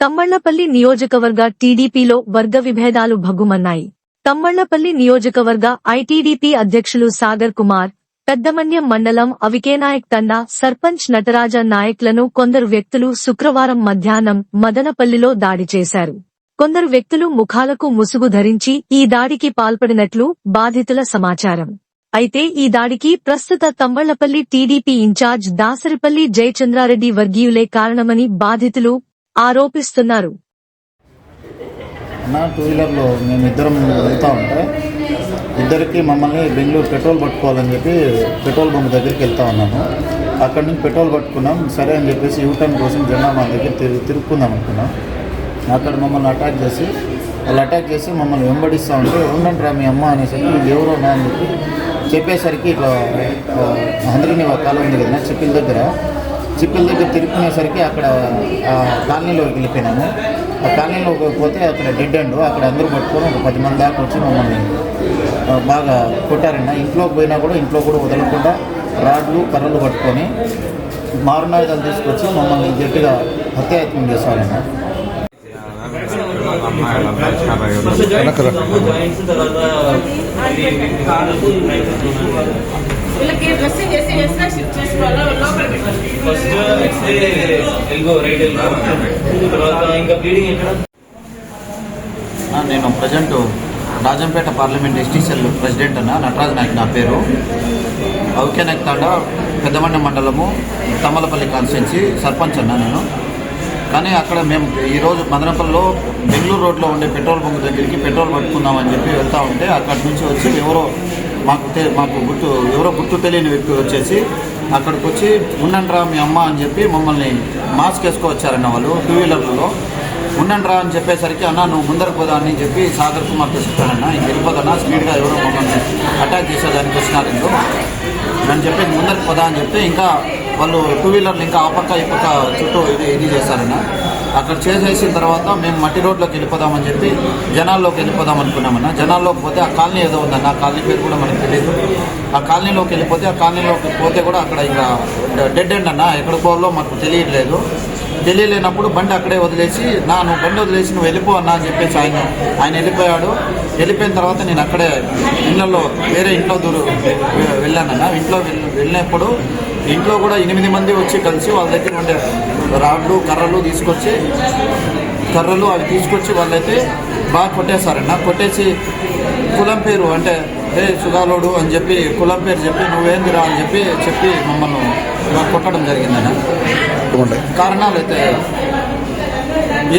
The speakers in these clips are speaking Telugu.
తమ్మళ్లపల్లి నియోజకవర్గ టీడీపీలో వర్గ విభేదాలు భగ్గుమన్నాయి. తమ్మళ్లపల్లి నియోజకవర్గ ఐటీడీపీ అధ్యక్షులు సాగర్ కుమార్, పెద్దమన్యం మండలం అవికేనాయక్ తండా సర్పంచ్ నటరాజ నాయక్లను కొందరు వ్యక్తులు శుక్రవారం మధ్యాహ్నం మదనపల్లిలో దాడి చేశారు. కొందరు వ్యక్తులు ముఖాలకు ముసుగు ధరించి ఈ దాడికి పాల్పడినట్లు బాధితుల సమాచారం. అయితే ఈ దాడికి ప్రస్తుత తమ్మళ్లపల్లి టీడీపీ ఇన్ఛార్జ్ దాసరిపల్లి జయచంద్రారెడ్డి వర్గీయులే కారణమని బాధితులు ఆరోపిస్తున్నారు. టూ వీలర్లో మేమిద్దరం వెళ్తా ఉంటే ఇద్దరికి మమ్మల్ని బెంగళూరు పెట్రోల్ పట్టుకోవాలని చెప్పి పెట్రోల్ బంక్ దగ్గరికి వెళ్తా ఉన్నాము. అక్కడి నుంచి పెట్రోల్ పట్టుకున్నాం. సరే అని చెప్పేసి యూటర్న్ కోసం జనాభా దగ్గర తిరుక్కుందాం అనుకున్నాం. అక్కడ మమ్మల్ని అటాక్ చేసి మమ్మల్ని వెంబడిస్తూ ఉంటే ఉండండి రా మీ అమ్మ అనేసరికి ఇది ఎవరో నా అని చెప్పేసరికి ఇట్లా అందరినీ కాలం ఉంది కదా చిప్పిల దగ్గర తిరుక్కునేసరికి అక్కడ కాలనీలోకి వెళ్ళిపోయినాము. ఆ కాలనీలోకి పోతే అక్కడ డెడ్ ఎండ్, అక్కడ అందరూ పట్టుకొని ఒక 10 మంది దాకా వచ్చి మమ్మల్ని బాగా కొట్టారన్న. ఇంట్లోకి పోయినా కూడా ఇంట్లో కూడా వదలకుండా రాడ్లు కర్రలు పట్టుకొని మారునాయుధాలు తీసుకొచ్చి మమ్మల్ని గట్టిగా హత్యాయత్నం చేశారన్న. నేను present Rajampet parliament STCL president అన్న నటరాజ్ నాయక్ నా పేరు. అవికేనాయక్ తండా పెద్దమండ మండలము తమ్మలపల్లి కాన్స్టిట్యున్సీ సర్పంచ్ అన్న నేను. కానీ అక్కడ మేము ఈరోజు మదనపల్లిలో బెంగళూరు రోడ్లో ఉండే పెట్రోల్ బంక్ దగ్గరికి పెట్రోల్ పట్టుకుందామని చెప్పి వెళ్తూ ఉంటే అక్కడి నుంచి వచ్చి ఎవరో గుర్తు తెలియని వ్యక్తి వచ్చేసి అక్కడికి వచ్చి ఉండండిరా మీ అమ్మ అని చెప్పి మమ్మల్ని మాస్క్ వేసుకొచ్చారన్న వాళ్ళు టూ వీలర్లలో. ఉండండిరా అని చెప్పేసరికి అన్న నువ్వు ముందరకు పోదా అని చెప్పి సాగర్ కుమార్తో చెప్పానన్నా. ఇంక వెళ్ళిపోదన్నా స్పీడ్గా ఎవరో మమ్మల్ని అటాక్ చేసేదానికి వచ్చినారు అని చెప్పి ముందరకు పోదా అని చెప్తే ఇంకా వాళ్ళు టూ వీలర్లు ఇంకా ఆ పక్క ఈ పక్క చుట్టూ ఇది చేశారన్న. అక్కడ చేసేసిన తర్వాత మేము మట్టి రోడ్లోకి వెళ్ళిపోదామని చెప్పి జనాల్లోకి వెళ్ళిపోదాం అనుకున్నామన్నా. జనాల్లోకి పోతే ఆ కాలనీ ఏదో ఉందన్న, ఆ కాలనీ పేరు కూడా మనకు తెలియదు. ఆ కాలనీలోకి వెళ్ళిపోతే కూడా అక్కడ ఇంకా డెడ్ ఎండ్ అన్న, ఎక్కడికి పోవాలో మాకు తెలియలేనప్పుడు బండి అక్కడే వదిలేసి నువ్వు బండి వదిలేసి నువ్వు వెళ్ళిపో అన్నా అని చెప్పేసి ఆయన వెళ్ళిపోయాడు. వెళ్ళిపోయిన తర్వాత నేను అక్కడే వేరే ఇంట్లో వెళ్ళానన్నా. వెళ్ళినప్పుడు ఇంట్లో కూడా 8 మంది వచ్చి కలిసి వాళ్ళ దగ్గర ఉండే రాడ్లు కర్రలు అవి తీసుకొచ్చి వాళ్ళైతే బాగా కొట్టేశారన్న. కొట్టేసి కులం పేరు అంటే సుగాలోడు అని చెప్పి కులం పేరు చెప్పి నువ్వేందిరా అని చెప్పి మమ్మల్ని కొట్టడం జరిగిందన్న. కారణాలు అయితే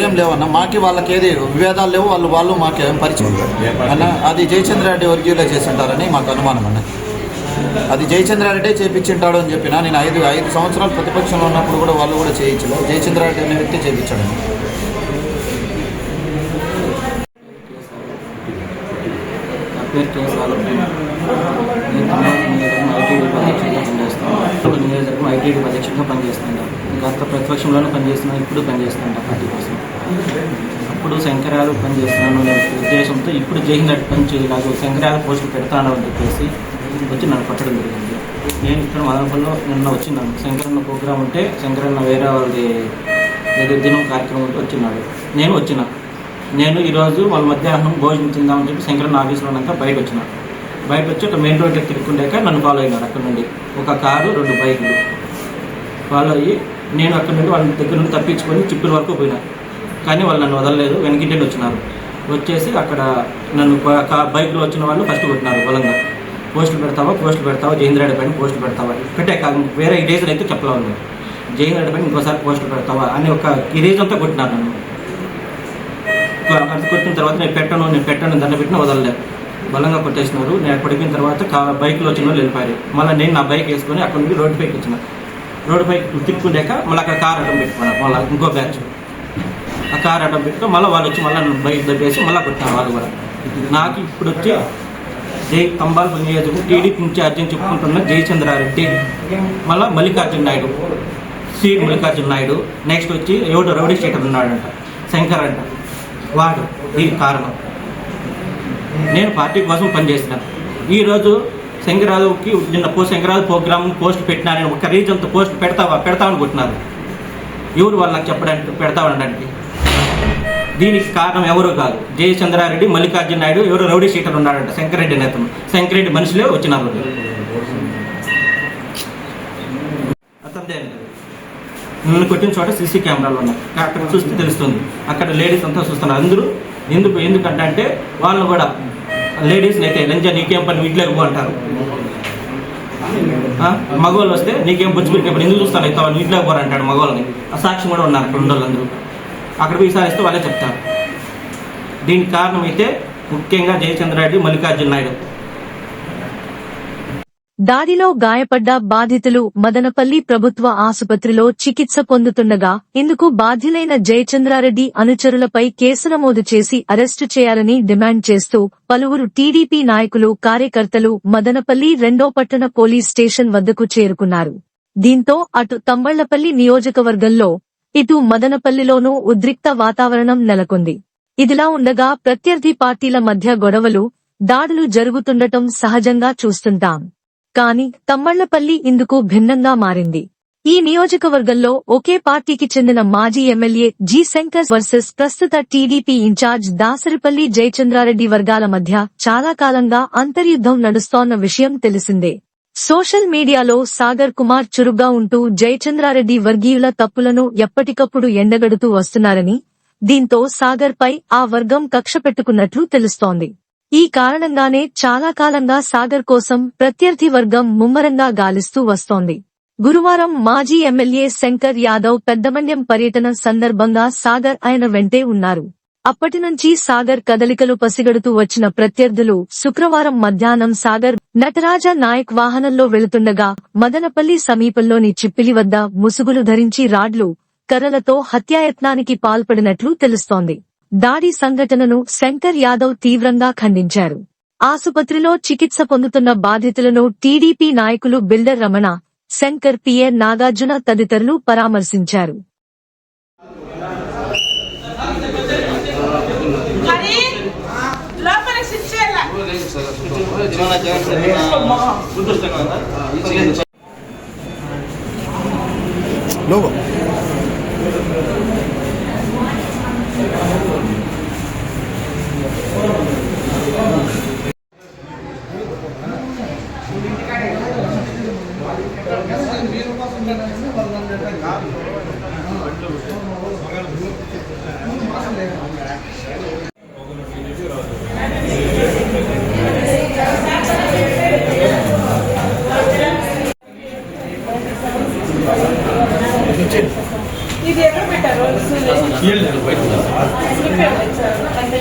ఏం లేవన్న, మాకి వాళ్ళకి ఏది విభేదాలు లేవు, వాళ్ళు మాకేం పరిచయం అన్న. అది జయచంద్రారెడ్డి వర్గీయులే చేసింటారని మాకు అనుమానం అన్న. అది జయచంద్రారెడ్డి చేయించింటాడు అని చెప్పిన నేను 5 సంవత్సరాలు ప్రతిపక్షంలో ఉన్నప్పుడు కూడా వాళ్ళు కూడా చేయించలేదు. జయచంద్రారెడ్డి అనే వ్యక్తి చేయించాడు. ఐటీడీ అధ్యక్షుడిగా పనిచేస్తాను. గత ప్రతిపక్షంలోనే పనిచేస్తున్నాను, ఇప్పుడు పనిచేస్తాను పార్టీ కోసం. అప్పుడు శంకరాలు పనిచేస్తున్నాను అనే ఉద్దేశంతో ఇప్పుడు జైహింద్ పని చేయలేదు, శంకరాలు పోస్టులు పెడతాను అని చెప్పేసి వచ్చి నన్ను పట్టడం జరిగింది. నేను ఇక్కడ మదనపల్లిలో నిన్న వచ్చినాను. శంకరన్న ప్రోగ్రాం ఉంటే శంకరన్న వేరే వాళ్ళది ఏదో దినం కార్యక్రమం ఉంటే వచ్చిన నేను ఈరోజు వాళ్ళ మధ్యాహ్నం భోజనం తిందామని చెప్పి శంకరన్న ఆఫీస్లోనంతా బయట వచ్చి ఒక మెయిన్ రోడ్కి తిరుగుండాక నన్ను ఫాలో అయినారు. అక్కడ నుండి ఒక కారు 2 బైకులు ఫాలో అయ్యి నేను అక్కడ నుండి వాళ్ళ దగ్గర నుండి తప్పించుకొని చిప్పుల వరకు పోయినా. కానీ వాళ్ళు నన్ను వదలలేదు, వెనకింటి వచ్చినారు. వచ్చేసి అక్కడ నన్ను బైక్లో వచ్చిన వాళ్ళు ఫస్ట్ కొట్టినారు బలంగా. పోస్టులు పెడతావా జయేంద్రారెడ్డి పైన పోస్టులు పెడతావా పెట్టే కాదు, వేరే రీజన్ అయితే చెప్పలేదు. జయేంద్రారెడ్డి పైన ఇంకోసారి పోస్టులు పెడతావా అని ఒక రీజన్తో కొట్టినారు నన్ను. అది కొట్టిన తర్వాత నేను పెట్టను దండ పెట్టిన వదలలేదు, బలంగా కొట్టేసినారు. నేను పడిపోయిన తర్వాత బైక్లో వచ్చిన వాళ్ళు వెళ్ళిపోయారు. మళ్ళీ నేను నా బైక్ వేసుకొని అక్కడ నుండి రోడ్డు పైకి వచ్చిన. రోడ్డు పైకి తిప్పుకుండాక మళ్ళీ అక్కడ కార్ అడ్డం పెట్టుకున్నాను. మళ్ళీ ఇంకో బ్యాచ్ ఆ కార్ అడ్డం పెట్టుకుని మళ్ళీ వాళ్ళు వచ్చి మళ్ళీ బైక్ దగ్గరేసి మళ్ళీ కొట్టినారు వాళ్ళు కూడా. నాకు ఇప్పుడు వచ్చి తంబాలపల్లి నియోజకవర్గం టీడీపీ ఇన్ఛార్జ్ అని చెప్పుకుంటున్న జయచంద్రారెడ్డి, మళ్ళీ మల్లికార్జున నాయుడు, నెక్స్ట్ వచ్చి ఎవడో రౌడీ స్టేటర్ ఉన్నాడంట, శంకర్ అంట, వాడు దీనికి కారణం. నేను పార్టీ కోసం పనిచేసినాను. ఈరోజు శంకరాజుకి నిన్న శంకరాజు ప్రోగ్రామ్ పోస్ట్ పెట్టినారని ఒక రీజన్తో పోస్ట్ పెడతావని కొట్టినారు. ఎవరు వాళ్ళు నాకు చెప్పడానికి పెడతావనడానికి దీనికి కారణం ఎవరు కాదు, జయచంద్రారెడ్డి, మల్లికార్జున నాయుడు, ఎవరు రౌడీ షీటర్ ఉన్నాడంట, శంకరెడ్డి నేతను. శంకరెడ్డి మనుషులే వచ్చినారు. అతనిదే నన్ను కొట్టిన చోట సీసీ కెమెరాలు ఉన్నాయి, అక్కడ చూస్తే తెలుస్తుంది. అక్కడ లేడీస్ అంతా చూస్తున్నారు. అందరూ ఎందుకంటే వాళ్ళు కూడా లేడీస్ని అయితే లంజా నీకేం పని వీటిలోకి పో అంటారు. మగవాళ్ళు వస్తే నీకేం బుజ్జిపిరికి ఎందుకు చూస్తాను అయితే వీటిలోకి పోరు అంటాడు మగవాళ్ళని. ఆ సాక్ష్యం కూడా ఉన్నారు అక్కడ ఉండేవాళ్ళందరూ. అక్కడ విచారిస్తే వాళ్ళే చెప్తారు. దీనికి కారణం అయితే ముఖ్యంగా జయచంద్రారెడ్డి, మల్లికార్జున నాయుడు. దాడిలో గాయపడ్డ బాధితులు మదనపల్లి ప్రభుత్వ ఆసుపత్రిలో చికిత్స పొందుతుండగా ఇందుకు బాధ్యులైన జయచంద్రారెడ్డి అనుచరులపై కేసు నమోదు చేసి అరెస్టు చేయాలని డిమాండ్ చేస్తూ పలువురు టీడీపీ నాయకులు, కార్యకర్తలు మదనపల్లి 2వ పట్టణ పోలీస్ స్టేషన్ వద్దకు చేరుకున్నారు. దీంతో అటు తంబళ్లపల్లి నియోజకవర్గంలో, ఇటు మదనపల్లిలోనూ ఉద్రిక్త వాతావరణం నెలకొంది. ఇదిలా ఉండగా ప్రత్యర్థి పార్టీల మధ్య గొడవలు, దాడులు జరుగుతుండటం సహజంగా చూస్తుంటాం. కానీ తమ్మళ్లపల్లి ఇందుకు భిన్నంగా మారింది. ఈ నియోజకవర్గంలో ఒకే పార్టీకి చెందిన మాజీ ఎమ్మెల్యే జి శంకర్ వర్సెస్ ప్రస్తుత టీడీపీ ఇన్ఛార్జ్ దాసరిపల్లి జయచంద్రారెడ్డి వర్గాల మధ్య చాలా కాలంగా అంతర్యుద్ధం నడుస్తోన్న విషయం తెలిసిందే. సోషల్ మీడియాలో సాగర్ కుమార్ చురుగ్గా ఉంటూ జయచంద్రారెడ్డి వర్గీయుల తప్పులను ఎప్పటికప్పుడు ఎండగడుతూ వస్తున్నారని, దీంతో సాగర్ పై ఆ వర్గం కక్ష పెట్టుకున్నట్లు తెలుస్తోంది. ఈ కారణంగానే చాలా కాలంగా సాగర్ కోసం ప్రత్యర్థి వర్గం ముమ్మరంగా గాలిస్తూ వస్తోంది. గురువారం మాజీ ఎమ్మెల్యే శంకర్ యాదవ్ పెద్దమన్యం పర్యటన సందర్భంగా సాగర్ ఆయన వెంటే ఉన్నారు. అప్పటినుంచి సాగర్ కదలికలు పసిగడుతూ వచ్చిన ప్రత్యర్థులు శుక్రవారం మధ్యాహ్నం సాగర్ నటరాజ నాయక్ వాహనంలో వెళుతుండగా మదనపల్లి సమీపంలోని చిప్పిలి వద్ద ముసుగులు ధరించి రాడ్లు, కర్రలతో హత్యాయత్నానికి పాల్పడినట్లు తెలుస్తోంది. దాడి సంఘటనను శంకర్ యాదవ్ తీవ్రంగా ఖండించారు. ఆసుపత్రిలో చికిత్స పొందుతున్న బాధితులను టీడీపీ నాయకులు బిల్డర్ రమణ, శంకర్, పిఏ నాగార్జున తదితరులు పరామర్శించారు. ఇది ఎక్కడ పెట్టారు? అంటే